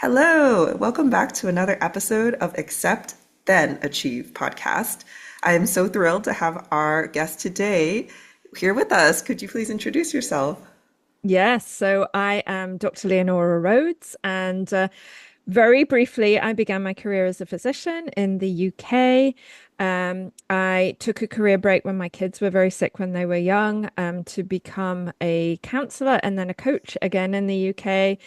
Hello, welcome back to another episode of Accept, Then Achieve podcast. I am so thrilled to have our guest today here with us. Could you please introduce yourself? Yes, so I am Dr. Leonaura Rhodes, and very briefly, I began my career as a physician in the UK. I took a career break when my kids were very sick when they were young, to become a counselor and then a coach again in the UK,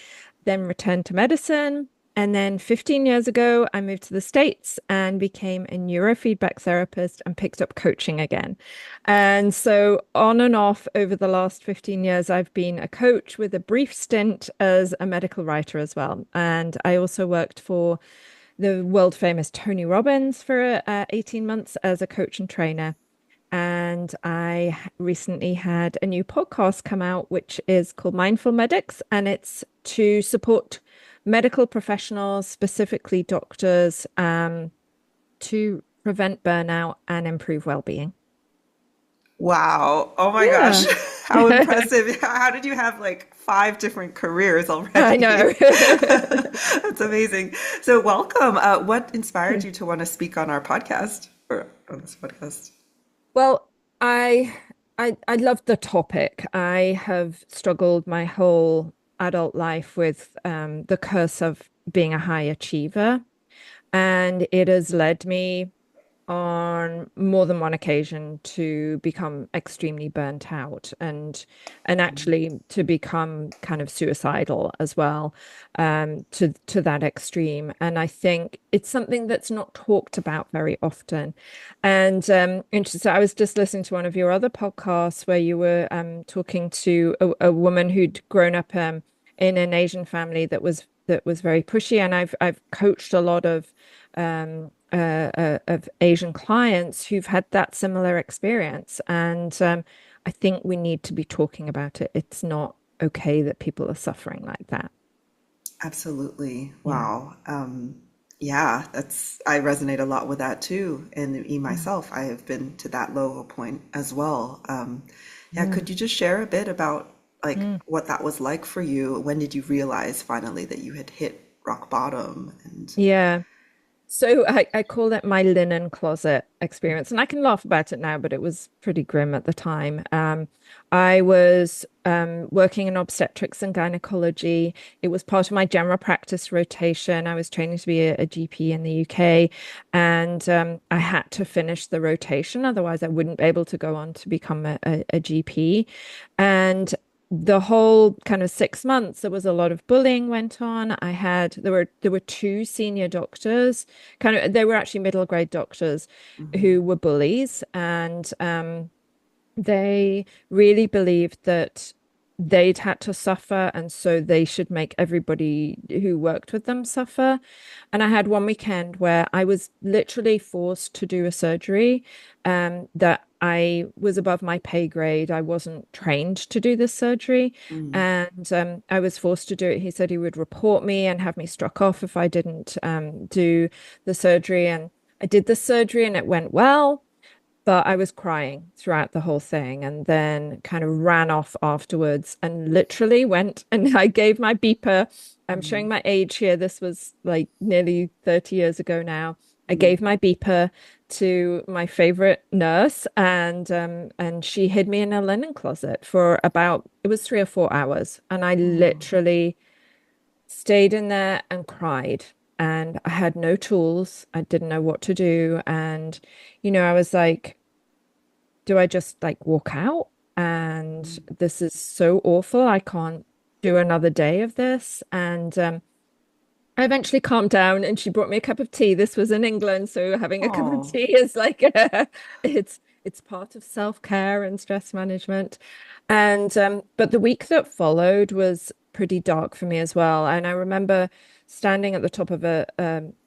then returned to medicine. And then 15 years ago, I moved to the States and became a neurofeedback therapist and picked up coaching again. And so, on and off over the last 15 years, I've been a coach with a brief stint as a medical writer as well. And I also worked for the world famous Tony Robbins for 18 months as a coach and trainer. And I recently had a new podcast come out, which is called Mindful Medics, and it's to support medical professionals, specifically doctors, to prevent burnout and improve well-being. Wow. Oh my gosh. Yeah, How impressive. How did you have like five different careers I know. already? That's amazing. So, welcome. What inspired you to want to speak on our podcast or on this podcast? Well, I love the topic. I have struggled my whole adult life with the curse of being a high achiever, and it has led me on more than one occasion to become extremely burnt out and actually to become kind of suicidal as well, to that extreme. And I think it's something that's not talked about very often. And interesting, I was just listening to one of your other podcasts where you were talking to a woman who'd grown up in an Asian family that was very pushy, and I've coached a lot of Asian clients who've had that similar experience. And I think we need to be talking about it. It's not okay that people are suffering like that. Absolutely. Yeah. Wow. Yeah, I resonate a lot with that too. And me Mm. myself, I have been to that low point as well. Yeah, Mm. could you just share a bit about like Mm. what that was like for you? When did you realize finally that you had hit rock bottom? And Yeah. So I call it my linen closet experience. And I can laugh about it now, but it was pretty grim at the time. I was working in obstetrics and gynecology. It was part of my general practice rotation. I was training to be a GP in the UK, and I had to finish the rotation. Otherwise, I wouldn't be able to go on to become a GP. And the whole kind of 6 months, there was a lot of bullying went on. There were two senior doctors, kind of they were actually middle grade doctors who Mhm. were bullies, and they really believed that they'd had to suffer, and so they should make everybody who worked with them suffer. And I had one weekend where I was literally forced to do a surgery that I was above my pay grade. I wasn't trained to do this surgery, Mm. and I was forced to do it. He said he would report me and have me struck off if I didn't do the surgery. And I did the surgery, and it went well, but I was crying throughout the whole thing, and then kind of ran off afterwards and literally went and I gave my beeper. I'm showing Mm. my age here. This was like nearly 30 years ago now. I Mm. gave my beeper to my favorite nurse, and she hid me in a linen closet for about, it was 3 or 4 hours. And I Oh. literally stayed in there and cried. And I had no tools. I didn't know what to do. And, I was like, do I just like walk out? And this is so awful. I can't do another day of this. And I eventually calmed down, and she brought me a cup of tea. This was in England, so having a cup of Oh. tea is like it's part of self-care and stress management. And but the week that followed was pretty dark for me as well. And I remember standing at the top of a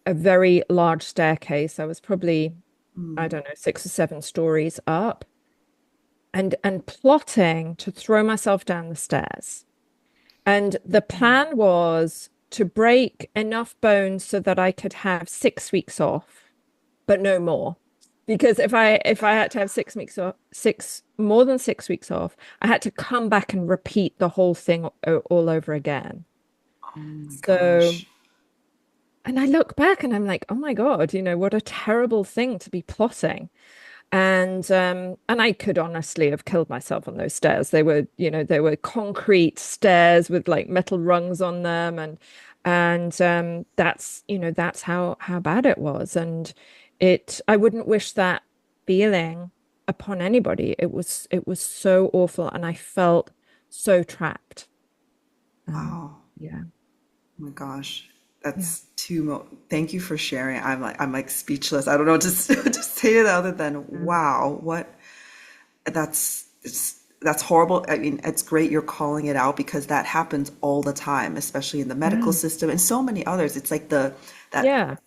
very large staircase. I was probably, I Mm. don't know, 6 or 7 stories up, and plotting to throw myself down the stairs. And the plan was to break enough bones so that I could have 6 weeks off, but no more. Because if I had to have 6 weeks off, more than 6 weeks off, I had to come back and repeat the whole thing all over again. Oh my So gosh. and I look back and I'm like, oh my God, what a terrible thing to be plotting. And I could honestly have killed myself on those stairs. They were concrete stairs with like metal rungs on them, and that's how bad it was. And I wouldn't wish that feeling upon anybody. It was so awful, and I felt so trapped. Um, Wow. yeah, Oh my gosh. yeah, That's too mo Thank you for sharing. I'm like speechless. I don't know what to to say it other than yeah, wow, what that's horrible. I mean, it's great you're calling it out because that happens all the time, especially in the medical yeah, system and so many others. It's like that, yeah.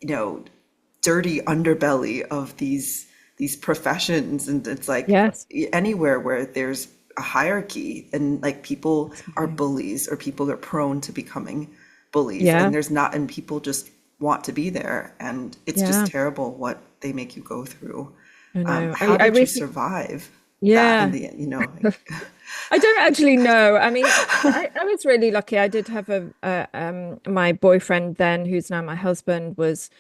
dirty underbelly of these professions, and it's like Yes, anywhere where there's a hierarchy and like people are absolutely. bullies or people are prone to becoming bullies, Yeah, and there's not, and people just want to be there, and it's just yeah. terrible what they make you go through. I know. How I did you recently, survive that in yeah. the end, like, I don't actually know. I mean, I was really lucky. I did have my boyfriend then, who's now my husband, was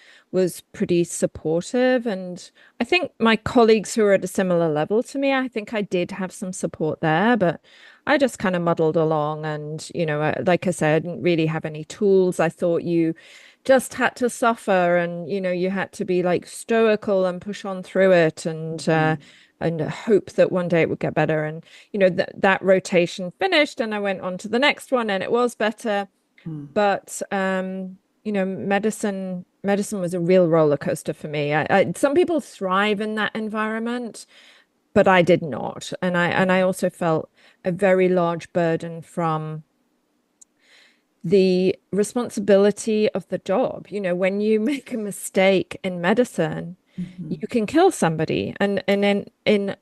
pretty supportive, and I think my colleagues who are at a similar level to me, I think I did have some support there, but I just kind of muddled along, and like I said, I didn't really have any tools. I thought you just had to suffer, and you had to be like stoical and push on through it, and hope that one day it would get better. And that rotation finished and I went on to the next one and it was better. mm, But medicine was a real roller coaster for me. Some people thrive in that environment, but I did not. And I also felt a very large burden from the responsibility of the job. When you make a mistake in medicine, mhm. you can kill somebody. And in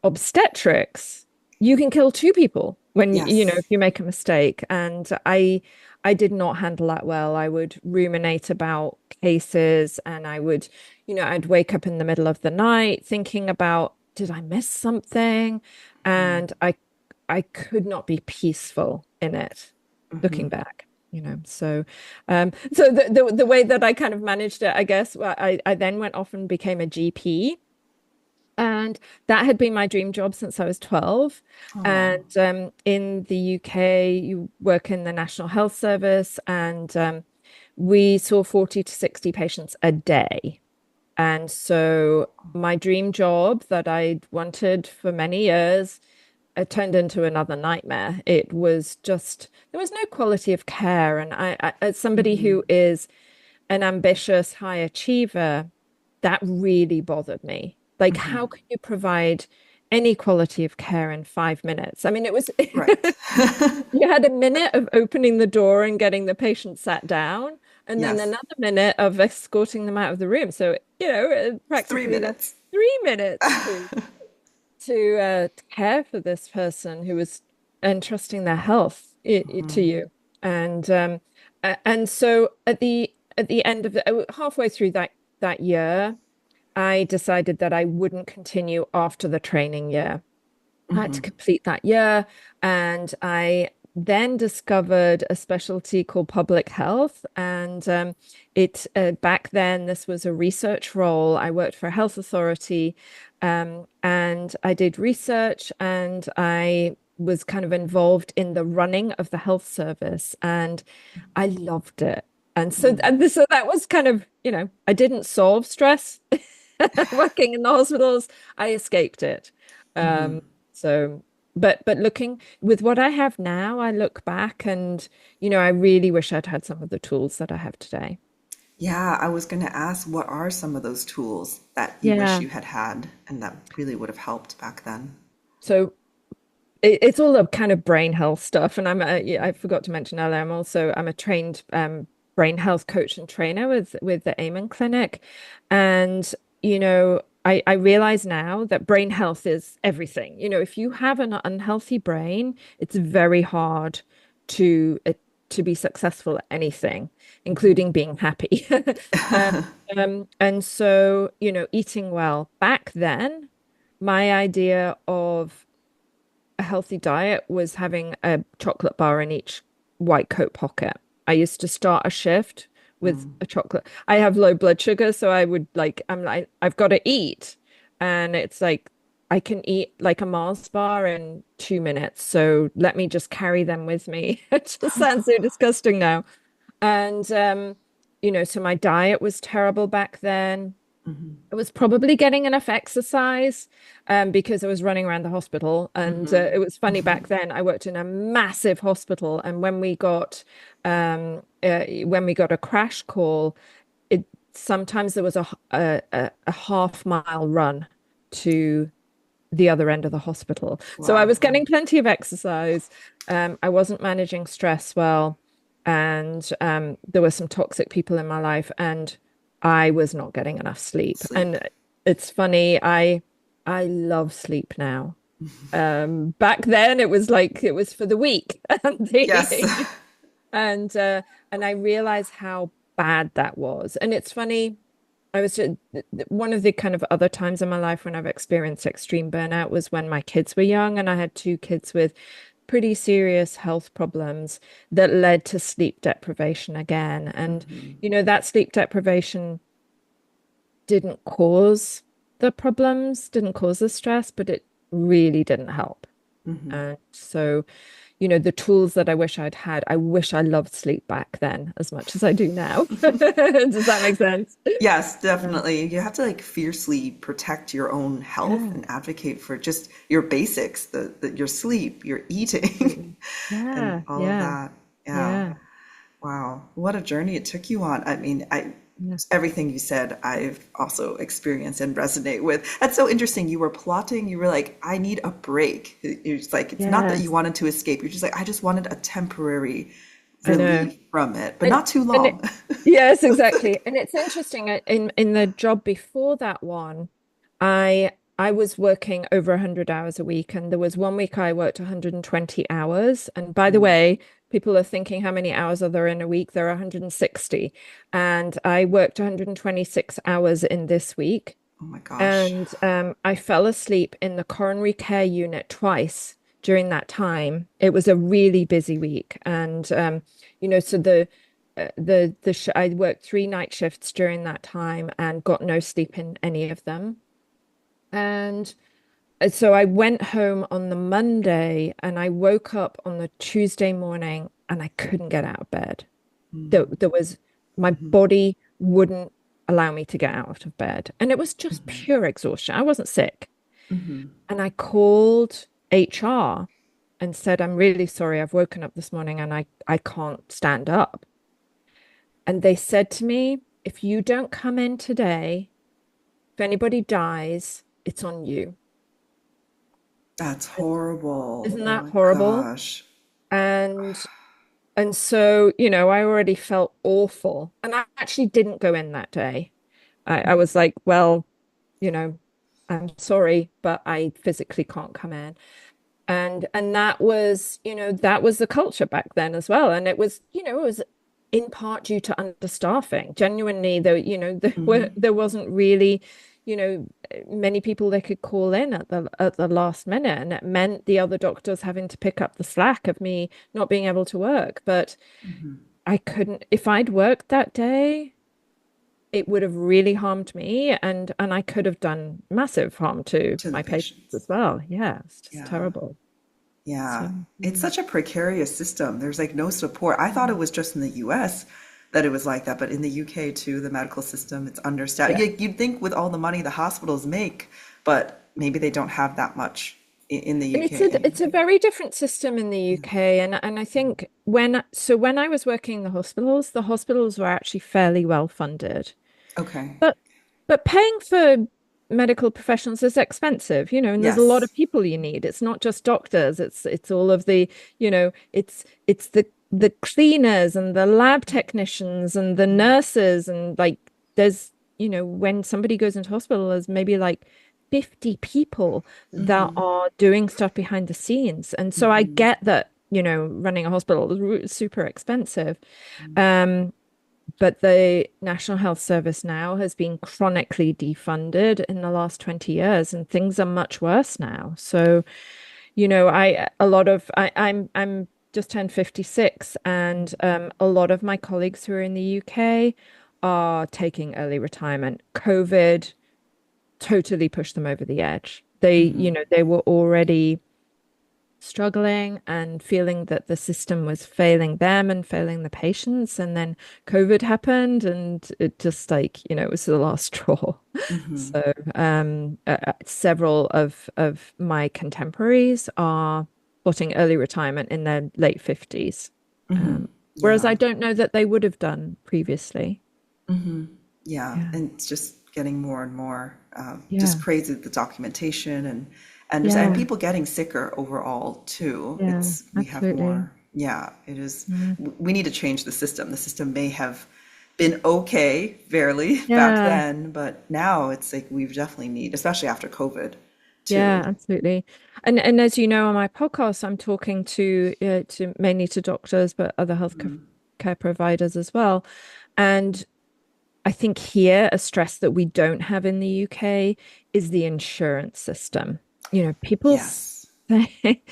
obstetrics, you can kill two people when, Yes. if you make a mistake. And I did not handle that well. I would ruminate about cases and I'd wake up in the middle of the night thinking about, did I miss something? Mm, And I could not be peaceful in it looking mhm, back. So the way that I kind of managed it, I guess, well, I then went off and became a GP. And that had been my dream job since I was 12. oh, And in the UK, you work in the National Health Service, and we saw 40 to 60 patients a day. And so my dream job that I'd wanted for many years, it turned into another nightmare. It was just, there was no quality of care. And as somebody mhm, who is an ambitious high achiever, that really bothered me. Like, how mhm. can you provide any quality of care in 5 minutes? I mean, it was Right. you had a minute of opening the door and getting the patient sat down, and then Yes. another minute of escorting them out of the room. So, It's three practically that's minutes. 3 minutes to care for this person who was entrusting their health to Mhm, you. And so at the end of halfway through that year, I decided that I wouldn't continue after the training year. I had to mhm, complete that year, and I then discovered a specialty called public health. And it back then this was a research role. I worked for a health authority, and I did research, and I was kind of involved in the running of the health service, and I loved it. And so, mm, so that was kind of, I didn't solve stress working in the hospitals. I escaped it. mhm. So, but looking with what I have now, I look back and, I really wish I'd had some of the tools that I have today. Yeah, I was going to ask, what are some of those tools that you wish Yeah. you had had and that really would have helped back then? So it's all the kind of brain health stuff. And yeah, I forgot to mention earlier, I'm a trained brain health coach and trainer with the Amen Clinic. And, I realize now that brain health is everything. If you have an unhealthy brain, it's very hard to uh, to be successful at anything, Mhm. including being happy. Um, and so, eating well. Back then, my idea of a healthy diet was having a chocolate bar in each white coat pocket. I used to start a shift with a chocolate. I have low blood sugar, so I would like, I'm like, I've got to eat. And it's like, I can eat like a Mars bar in 2 minutes. So let me just carry them with me. It just sounds so disgusting now. And, so my diet was terrible back then. Mhm. I was probably getting enough exercise because I was running around the hospital. And Mhm. it was funny back then, I worked in a massive hospital. And when we got a crash call, it sometimes there was a half-mile run to the other end of the hospital. So I Wow. was getting plenty of exercise. I wasn't managing stress well, and there were some toxic people in my life, and I was not getting enough sleep. Sleep. And it's funny, I love sleep now. Back then it was like it was for the weak and Yes. and uh, and I realized how bad that was. And it's funny. I was just one of the kind of other times in my life when I've experienced extreme burnout was when my kids were young and I had two kids with pretty serious health problems that led to sleep deprivation again. And, Mhm. that sleep deprivation didn't cause the problems, didn't cause the stress, but it really didn't help. Mhm. And so, the tools that I wish I'd had, I wish I loved sleep back then as much as I do now. Does that make sense? Yes, Yeah. definitely. You have to like fiercely protect your own health Yeah. and advocate for just your basics, your sleep, your eating, Absolutely. and Yeah, all of yeah, that. Yeah. yeah, Wow. What a journey it took you on. I mean, yeah, everything you said, I've also experienced and resonate with. That's so interesting. You were plotting, you were like, I need a break. It's like, it's not that you yes, wanted to escape. You're just like, I just wanted a temporary I know. relief from it, but And not too and long. yes, exactly. And it's interesting in the job before that one, I was working over 100 hours a week, and there was one week I worked 120 hours. And by the Mm. way, people are thinking how many hours are there in a week? There are 160. And I worked 126 hours in this week. Oh my gosh. And I fell asleep in the coronary care unit twice during that time. It was a really busy week, and so the sh I worked 3 night shifts during that time and got no sleep in any of them. And so I went home on the Monday, and I woke up on the Tuesday morning, and I couldn't get out of bed. There was my Mm-hmm. body wouldn't allow me to get out of bed. And it was just pure exhaustion. I wasn't sick. Mm-hmm. And I called HR and said, I'm really sorry. I've woken up this morning and I can't stand up. And they said to me, if you don't come in today, if anybody dies, it's on you. That's horrible. Isn't Oh that my horrible? gosh. And and so, I already felt awful. And I actually didn't go in that day. I was like, well, you know, I'm sorry, but I physically can't come in. And that was, that was the culture back then as well. And it was in part due to understaffing. Genuinely, Mm-hmm. there wasn't really, many people they could call in at the last minute. And it meant the other doctors having to pick up the slack of me not being able to work. But Mm-hmm. I couldn't, if I'd worked that day, it would have really harmed me and I could have done massive harm to To the my patients patients. as well. Yeah, it's just Yeah. terrible. Yeah. So It's yeah. such a precarious system. There's like no support. I thought it was just in the US that it was like that, but in the UK too, the medical system, it's understaffed. Yeah. You'd think with all the money the hospitals make, but maybe they don't have that much in the And UK. it's a very different system in the UK. And I think when I was working in the hospitals were actually fairly well funded. Okay. But paying for medical professionals is expensive, and there's a lot Yes. of people you need. It's not just doctors, it's all of the, it's the cleaners and the lab technicians and the nurses and like there's, when somebody goes into hospital, there's maybe like 50 people that Mm-hmm. are doing stuff behind the scenes. And so I Mm-hmm. get that, running a hospital is super expensive. Um, but the National Health Service now has been chronically defunded in the last 20 years, and things are much worse now. So, I a lot of I'm just turned 56, and a lot of my colleagues who are in the UK are taking early retirement. COVID totally pushed them over the edge. They were already struggling and feeling that the system was failing them and failing the patients. And then COVID happened, and it just it was the last straw. Hmm. So several of my contemporaries are plotting early retirement in their late 50s. Hmm. Um, whereas Yeah. I don't know that they would have done previously. Hmm. Yeah. Yeah. And it's just getting more and more just Yeah. crazy, the documentation and Yeah. people getting sicker overall too. Yeah. It's we have Absolutely. more. Yeah, it is. Mm. We need to change the system. The system may have been okay, barely back Yeah. then, but now it's like we definitely need, especially after COVID Yeah, too. absolutely. And as you know, on my podcast, I'm talking to mainly to doctors, but other care providers as well. And I think here a stress that we don't have in the UK is the insurance system. People Yes. say,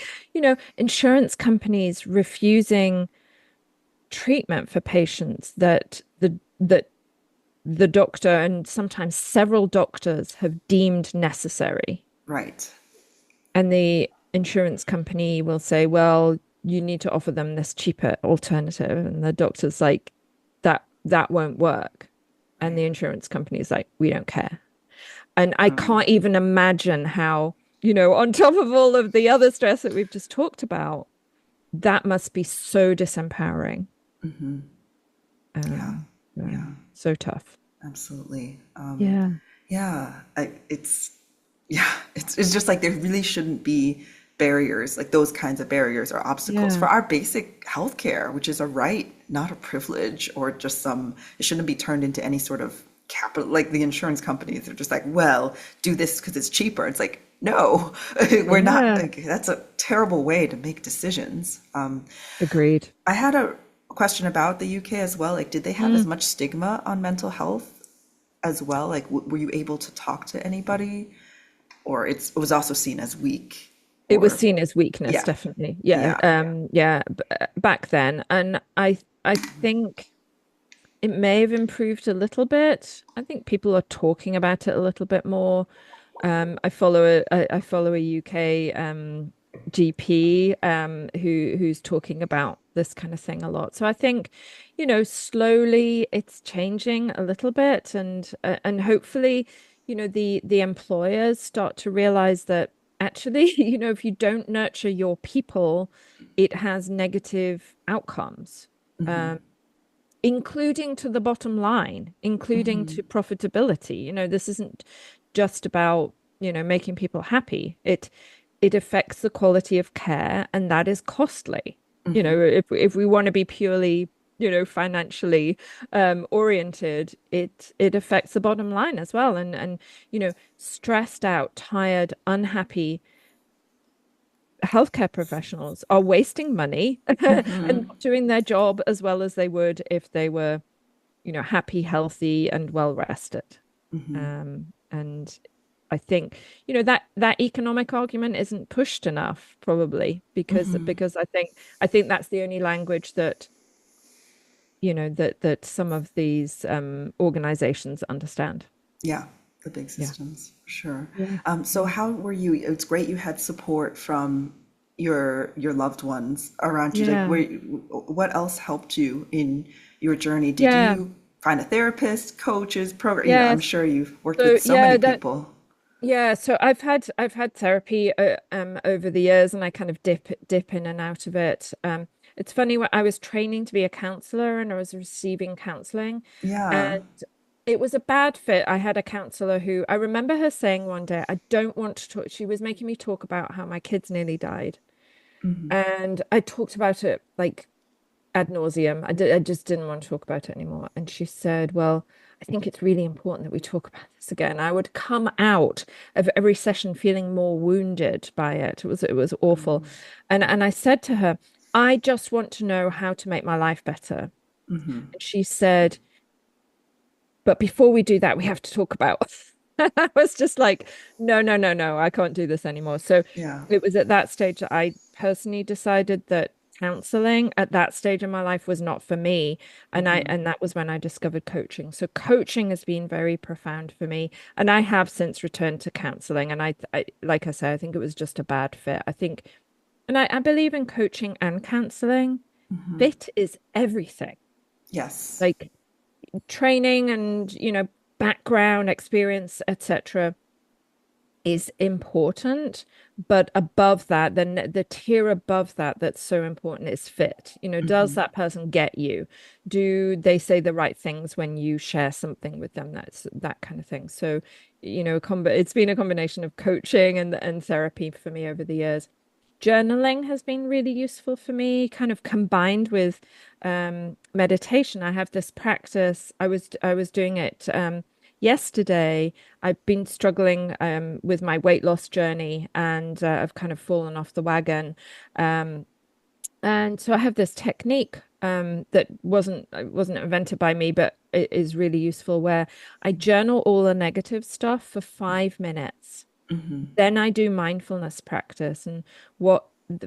insurance companies refusing treatment for patients that the doctor and sometimes several doctors have deemed necessary. Right. And the insurance company will say, well, you need to offer them this cheaper alternative. And the doctor's like, that won't work. And Right. the insurance company is like, we don't care. And I Um, can't even imagine how, on top of all of the other stress that we've just talked about, that must be so disempowering. mhm. Yeah. Yeah, Yeah. so tough. Absolutely. Yeah. Yeah. Yeah, it's just like there really shouldn't be barriers, like those kinds of barriers or obstacles Yeah. for our basic healthcare, which is a right, not a privilege or just it shouldn't be turned into any sort of capital, like the insurance companies are just like, well, do this because it's cheaper. It's like, no, we're not, Yeah. like, that's a terrible way to make decisions. Agreed. I had a question about the UK as well. Like, did they have as Mm. much stigma on mental health as well? Like, were you able to talk to anybody? Or it was also seen as weak It was or seen as weakness, yeah, definitely. Yeah. yeah. Yeah, back then. And I think it may have improved a little bit. I think people are talking about it a little bit more. I follow a UK GP who's talking about this kind of thing a lot. So I think, slowly it's changing a little bit, and hopefully, the employers start to realize that actually, if you don't nurture your people, it has negative outcomes. Hmm. Um, Including to the bottom line, including to profitability. This isn't just about, making people happy. It affects the quality of care, and that is costly. If we want to be purely, financially oriented, it affects the bottom line as well. And stressed out, tired, unhappy healthcare professionals are wasting money and not doing their job as well as they would if they were, happy, healthy, and well rested. And I think, that economic argument isn't pushed enough, probably because I think that's the only language that, that some of these organizations understand. Yeah, the big Yeah. systems, for sure. Yeah. So how were you? It's great you had support from your loved ones around you. Like, Yeah. what else helped you in your journey? Did Yeah. you find a therapist, coaches, program? I'm Yes. sure you've worked So with so many yeah, people. so I've had therapy over the years, and I kind of dip in and out of it. It's funny, when I was training to be a counselor and I was receiving counseling, Yeah. and it was a bad fit. I had a counselor who, I remember her saying one day, I don't want to talk. She was making me talk about how my kids nearly died. And I talked about it like ad nauseum. I just didn't want to talk about it anymore. And she said, well, I think it's really important that we talk about this again. I would come out of every session feeling more wounded by it. It was awful. And I said to her, I just want to know how to make my life better. And she said, but before we do that, we have to talk about. I was just like, no, no, I can't do this anymore. So Yeah. it was at that stage that I personally decided that counseling at that stage in my life was not for me. And that was when I discovered coaching. So coaching has been very profound for me. And I have since returned to counseling. And I like I said, I think it was just a bad fit. I think, and I believe in coaching and counseling. Fit is everything. Yes. Like training and, background, experience, etc. is important, but above that, then the tier above that that's so important is fit. Does that person get you? Do they say the right things when you share something with them? That's that kind of thing. So, it's been a combination of coaching and therapy for me over the years. Journaling has been really useful for me, kind of combined with meditation. I have this practice. I was doing it yesterday. I've been struggling with my weight loss journey, and I've kind of fallen off the wagon. Um, and so I have this technique that wasn't invented by me, but it is really useful, where I journal all the negative stuff for 5 minutes. Then I do mindfulness practice, and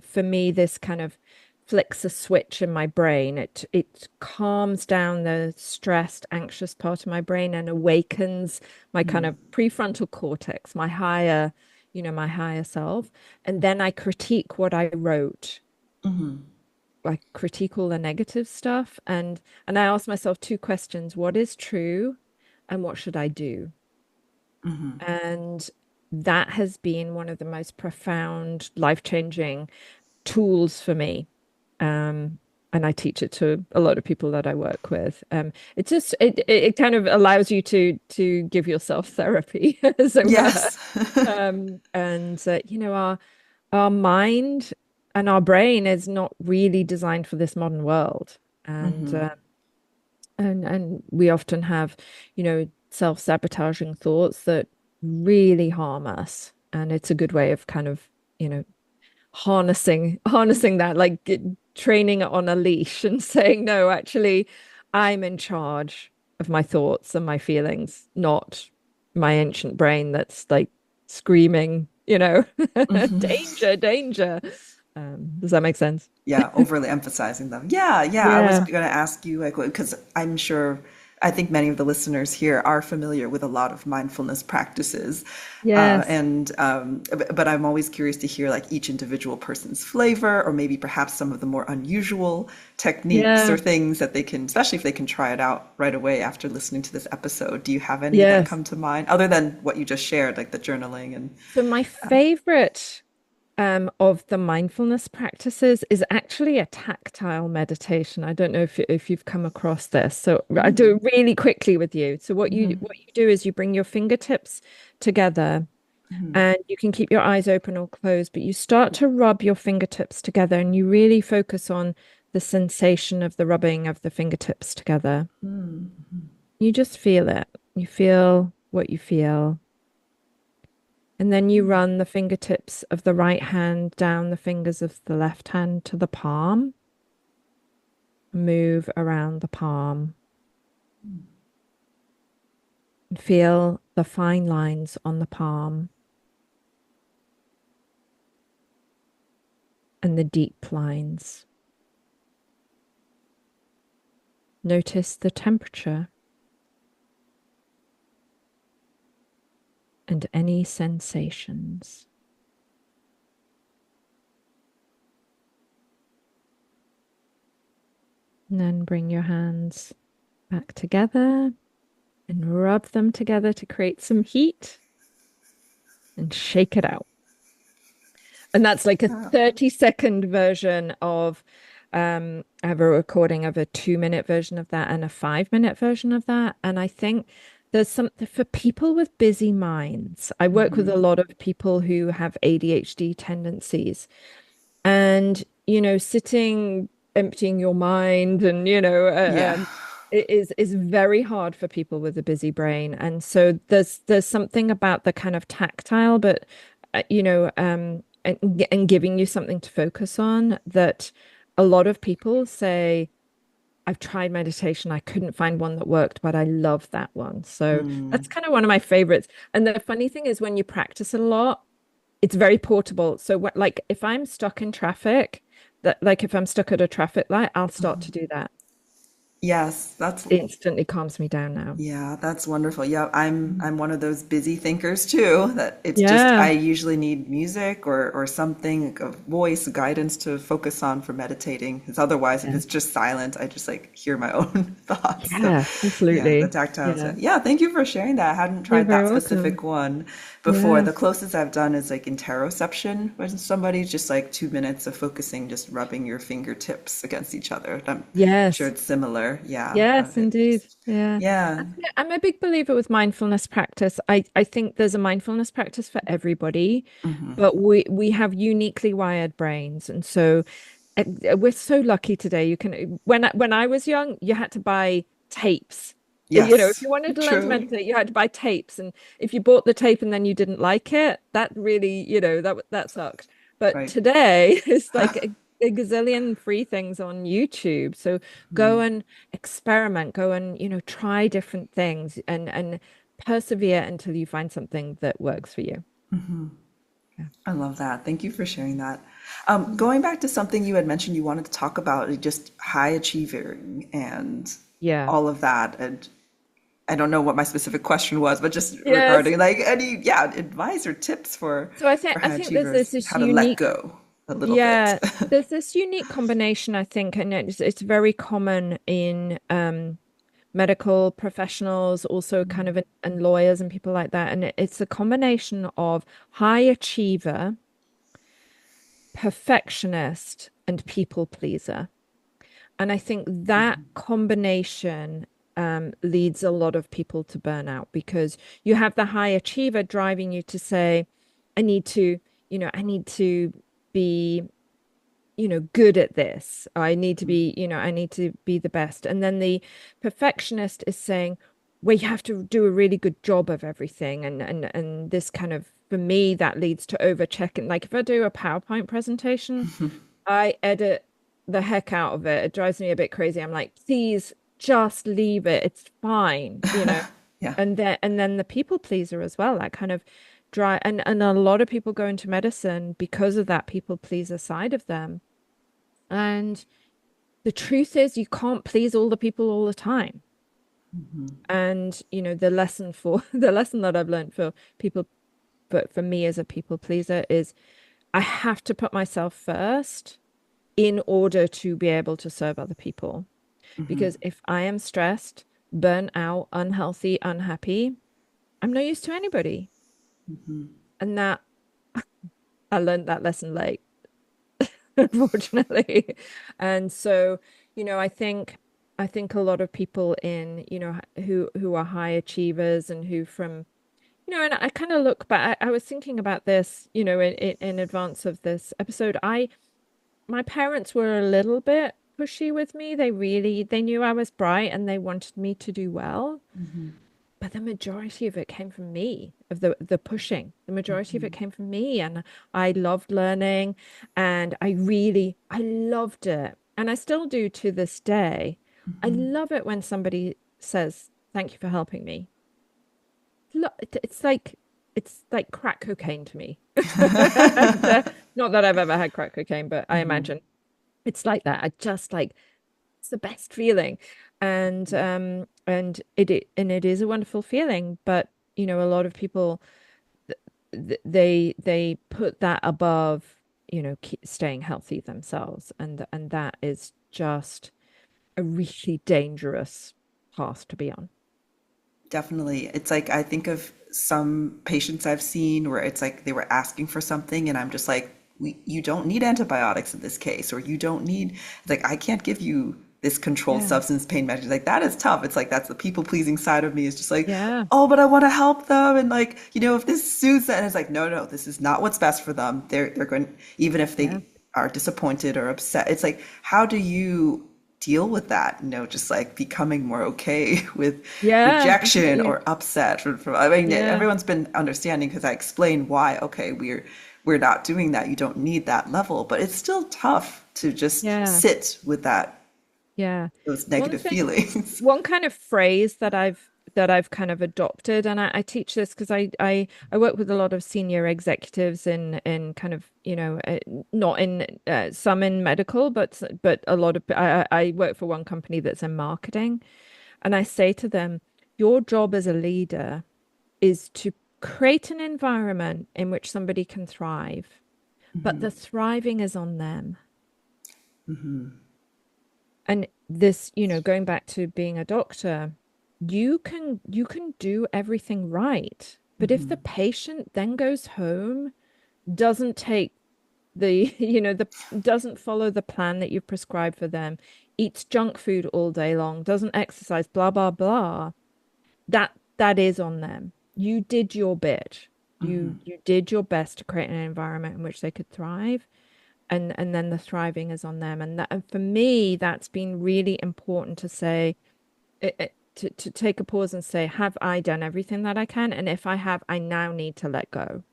for me this kind of flicks a switch in my brain. It calms down the stressed, anxious part of my brain and awakens my kind of prefrontal cortex, my higher self. And then I critique what I wrote. I critique all the negative stuff, and I ask myself two questions: what is true, and what should I do? And that has been one of the most profound, life-changing tools for me. And I teach it to a lot of people that I work with. It kind of allows you to give yourself therapy, as it were. Yes. Our mind and our brain is not really designed for this modern world. And we often have, self-sabotaging thoughts that really harm us. And it's a good way of kind of, harnessing that, like training it on a leash and saying, no, actually, I'm in charge of my thoughts and my feelings, not my ancient brain that's like screaming, danger, danger. Does that make sense? Yeah, overly emphasizing them. Yeah, yeah. I was Yeah. going to ask you, like, because I'm sure, I think many of the listeners here are familiar with a lot of mindfulness practices, Yes. but I'm always curious to hear like each individual person's flavor, or maybe perhaps some of the more unusual techniques or Yeah. things that they can, especially if they can try it out right away after listening to this episode. Do you have any that Yes. come to mind, other than what you just shared, like the journaling and? So my favorite of the mindfulness practices is actually a tactile meditation. I don't know if you've come across this. So I do it really quickly with you. So what you do is you bring your fingertips together, and you can keep your eyes open or closed, but you start to rub your fingertips together, and you really focus on the sensation of the rubbing of the fingertips together. You just feel it. You feel what you feel. And then you run the fingertips of the right hand down the fingers of the left hand to the palm. Move around the palm. And feel the fine lines on the palm and the deep lines. Notice the temperature and any sensations. And then bring your hands back together and rub them together to create some heat and shake it out. And that's like a 30-second version of, I have a recording of a 2-minute version of that and a 5-minute version of that. And I think there's something for people with busy minds. I work with a lot of people who have ADHD tendencies, and, sitting, emptying your mind and, Yeah. it is very hard for people with a busy brain. And so there's something about the kind of tactile, but and giving you something to focus on, that a lot of people say, I've tried meditation, I couldn't find one that worked, but I love that one. So that's kind of one of my favorites. And the funny thing is, when you practice it a lot, it's very portable. So like if I'm stuck in traffic, that, like if I'm stuck at a traffic light, I'll start to do that. Yes, that's Instantly calms me down now. yeah, that's wonderful. Yeah, I'm one of those busy thinkers too, that it's just Yeah. I usually need music or something, like a voice guidance to focus on for meditating. Because otherwise, if Yeah. it's just silent, I just like hear my own thoughts. So Yeah, yeah, the absolutely. tactile. Yeah. Yeah, thank you for sharing that. I hadn't You're tried very that welcome. specific one before. Yeah. The closest I've done is like interoception, where somebody's just like 2 minutes of focusing, just rubbing your fingertips against each other. I'm sure Yes. it's similar. Yeah, Yes, of it. indeed. Yeah. Yeah. I'm a big believer with mindfulness practice. I think there's a mindfulness practice for everybody, but we have uniquely wired brains. And so we're so lucky today. You can when I was young, you had to buy tapes. If Yes, you wanted to learn to true. meditate, you had to buy tapes. And if you bought the tape and then you didn't like it, that really, that sucked. But Right. today it's like a gazillion free things on YouTube. So go and experiment, go and, try different things and persevere until you find something that works for you. Yeah. I love that. Thank you for sharing that. Going back to something you had mentioned you wanted to talk about, just high achieving and Yeah. all of that. And I don't know what my specific question was, but just Yes. regarding like any, yeah, advice or tips So I think for I high think there's achievers, this how to let unique, go a little bit. yeah, there's this unique combination, I think, and it's very common in medical professionals, also kind of and lawyers and people like that. And it's a combination of high achiever, perfectionist, and people pleaser. And I think that combination leads a lot of people to burnout because you have the high achiever driving you to say, I need to, I need to be, good at this. I need to be, I need to be the best. And then the perfectionist is saying, well, you have to do a really good job of everything. And this kind of, for me, that leads to over checking. Like if I do a PowerPoint presentation, I edit the heck out of it. It drives me a bit crazy. I'm like, please just leave it. It's fine. Yeah. And then the people pleaser as well, that kind of dry and a lot of people go into medicine because of that people pleaser side of them. And the truth is you can't please all the people all the time. And the lesson for the lesson that I've learned for people, but for me as a people pleaser is I have to put myself first in order to be able to serve other people. Because if I am stressed, burnt out, unhealthy, unhappy, I'm no use to anybody. And that I learned that lesson late, unfortunately. And so, I think a lot of people in, who are high achievers and who from, and I kind of look back, I was thinking about this, in advance of this episode. My parents were a little bit pushy with me. They knew I was bright and they wanted me to do well. But the majority of it came from me, of the pushing. The majority of it came from me. And I loved learning and I loved it. And I still do to this day. I love it when somebody says, thank you for helping me. Look, it's like crack cocaine to me. Not that I've ever had crack cocaine, but I imagine it's like that. I just like it's the best feeling. And it is a wonderful feeling, but a lot of people they put that above, staying healthy themselves, and that is just a really dangerous path to be on. Definitely. It's like I think of some patients I've seen where it's like they were asking for something, and I'm just like, you don't need antibiotics in this case, or you don't need, it's like, I can't give you this controlled Yeah. substance pain medicine. Like, that is tough. It's like, that's the people pleasing side of me is just like, Yeah. oh, but I want to help them. And like, if this suits them, and it's like, no, no, this is not what's best for them. They're going, even if Yeah. they are disappointed or upset, it's like, how do you deal with that, just like becoming more okay with Yeah, rejection absolutely. or upset I mean, Yeah. everyone's been understanding because I explain why, okay, we're not doing that, you don't need that level, but it's still tough to just Yeah. sit with that, Yeah. those One negative thing, feelings. one kind of phrase that I've that I've kind of adopted, and I teach this because I work with a lot of senior executives in kind of, not in some in medical, but a lot of I work for one company that's in marketing, and I say to them, your job as a leader is to create an environment in which somebody can thrive, but the thriving is on them. And this, going back to being a doctor, you can do everything right. But if the patient then goes home, doesn't take the, the doesn't follow the plan that you've prescribed for them, eats junk food all day long, doesn't exercise, blah, blah, blah, that is on them. You did your bit. You did your best to create an environment in which they could thrive, and then the thriving is on them. And for me, that's been really important to say, to take a pause and say, have I done everything that I can? And if I have, I now need to let go.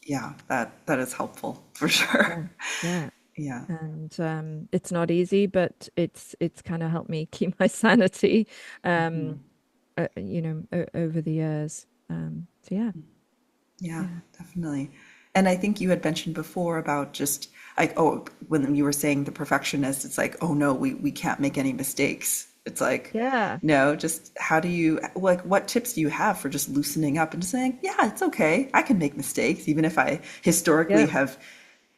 Yeah, that is helpful for Yeah. sure. Yeah. Yeah. And it's not easy, but it's kind of helped me keep my sanity, um, over the years. So yeah, Yeah, yeah, definitely. And I think you had mentioned before about just like, oh, when you were saying the perfectionist, it's like, oh no, we can't make any mistakes. It's like, yeah, no, just how do you, like, what tips do you have for just loosening up and just saying, yeah, it's okay. I can make mistakes, even if I historically yeah, have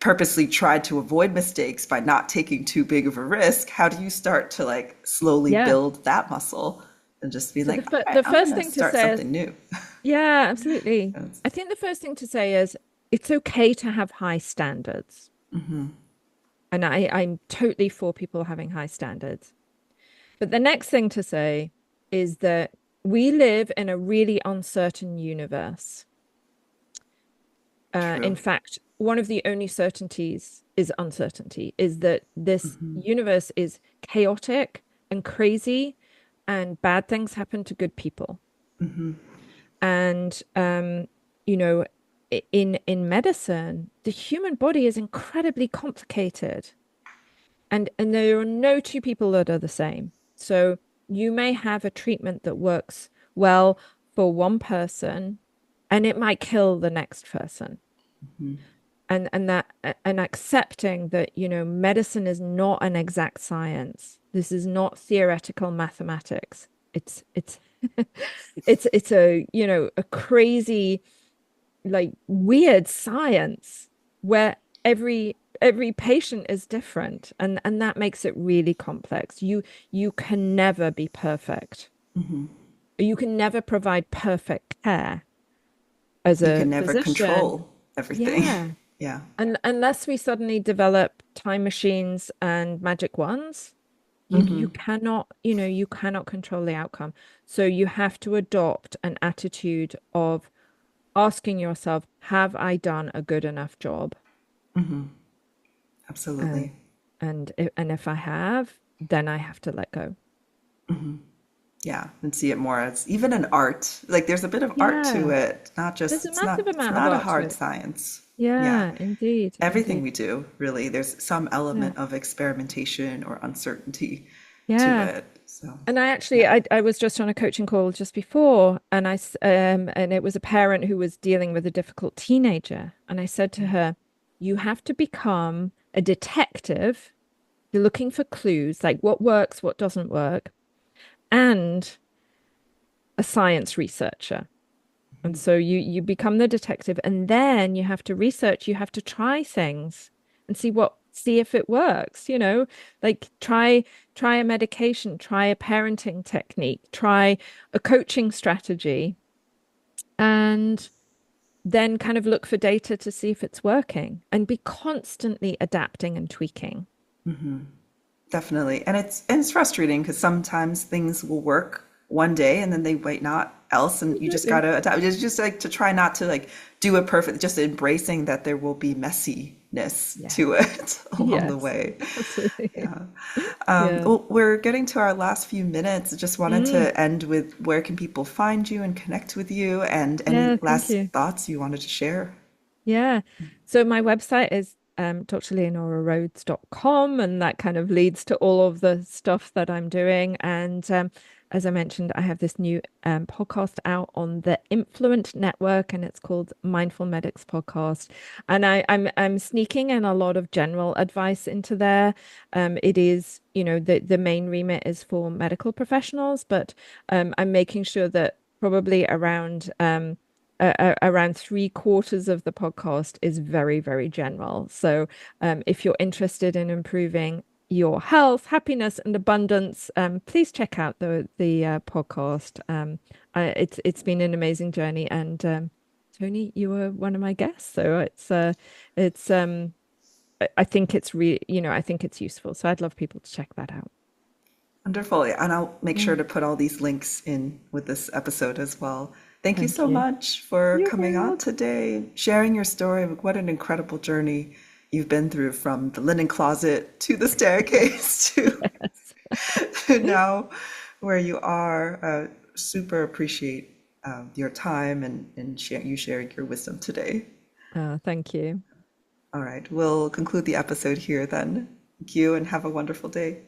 purposely tried to avoid mistakes by not taking too big of a risk. How do you start to like slowly yeah. build that muscle and just be So like, all right, the I'm first gonna thing to start say is, something new. yeah, absolutely. That's I think the first thing to say is it's okay to have high standards. And I'm totally for people having high standards. But the next thing to say is that we live in a really uncertain universe. In true. fact, one of the only certainties is uncertainty, is that this universe is chaotic and crazy, and bad things happen to good people. And you know, in medicine, the human body is incredibly complicated, and there are no two people that are the same. So you may have a treatment that works well for one person, and it might kill the next person. And accepting that, medicine is not an exact science. This is not theoretical mathematics. It's it's a, a crazy, like, weird science where every patient is different, and that makes it really complex. You can never be perfect. You can never provide perfect care as You a can never physician. control everything. Yeah. Yeah. And unless we suddenly develop time machines and magic wands, you cannot, you cannot control the outcome. So you have to adopt an attitude of asking yourself, have I done a good enough job? And Absolutely. and if I have, then I have to let go. Yeah, and see it more as even an art. Like there's a bit of art to Yeah, it. Not there's just a massive it's amount of not a art to hard it. science. Yeah. Yeah, indeed, Everything indeed. we do, really, there's some Yeah. element of experimentation or uncertainty to Yeah. it. So, And I actually, yeah. I was just on a coaching call just before, and and it was a parent who was dealing with a difficult teenager, and I said to her, "You have to become a detective. You're looking for clues, like what works, what doesn't work, and a science researcher." And so you become the detective, and then you have to research, you have to try things and see if it works, like try a medication, try a parenting technique, try a coaching strategy, and then kind of look for data to see if it's working and be constantly adapting and tweaking. Definitely. And it's frustrating because sometimes things will work one day and then they might not else and you just Absolutely. gotta adapt. It's just like to try not to like do it perfect, just embracing that there will be messiness to Yes. it along the Yes. way. Absolutely. Yeah. Yeah. Well, we're getting to our last few minutes. Just wanted Mm. to end with where can people find you and connect with you and any Yeah, thank last you. thoughts you wanted to share? Yeah. So my website is drleonaurarhodes.com, and that kind of leads to all of the stuff that I'm doing. And as I mentioned, I have this new podcast out on the Influent network, and it's called Mindful Medics Podcast. And I'm sneaking in a lot of general advice into there. It is, the main remit is for medical professionals, but I'm making sure that probably around three-quarters of the podcast is very, very general. So if you're interested in improving your health, happiness, and abundance, please check out the podcast. It's been an amazing journey, and Tony, you were one of my guests, so it's I think it's I think it's useful. So I'd love people to check that out. Wonderful. Yeah, and I'll make sure Mm, to put all these links in with this episode as well. Thank you thank so you. much for You're coming very on welcome. today, sharing your story. What an incredible journey you've been through, from the linen closet to the staircase Yes. to now where you are. Super appreciate your time and you sharing your wisdom today. Thank you. All right, we'll conclude the episode here then. Thank you and have a wonderful day.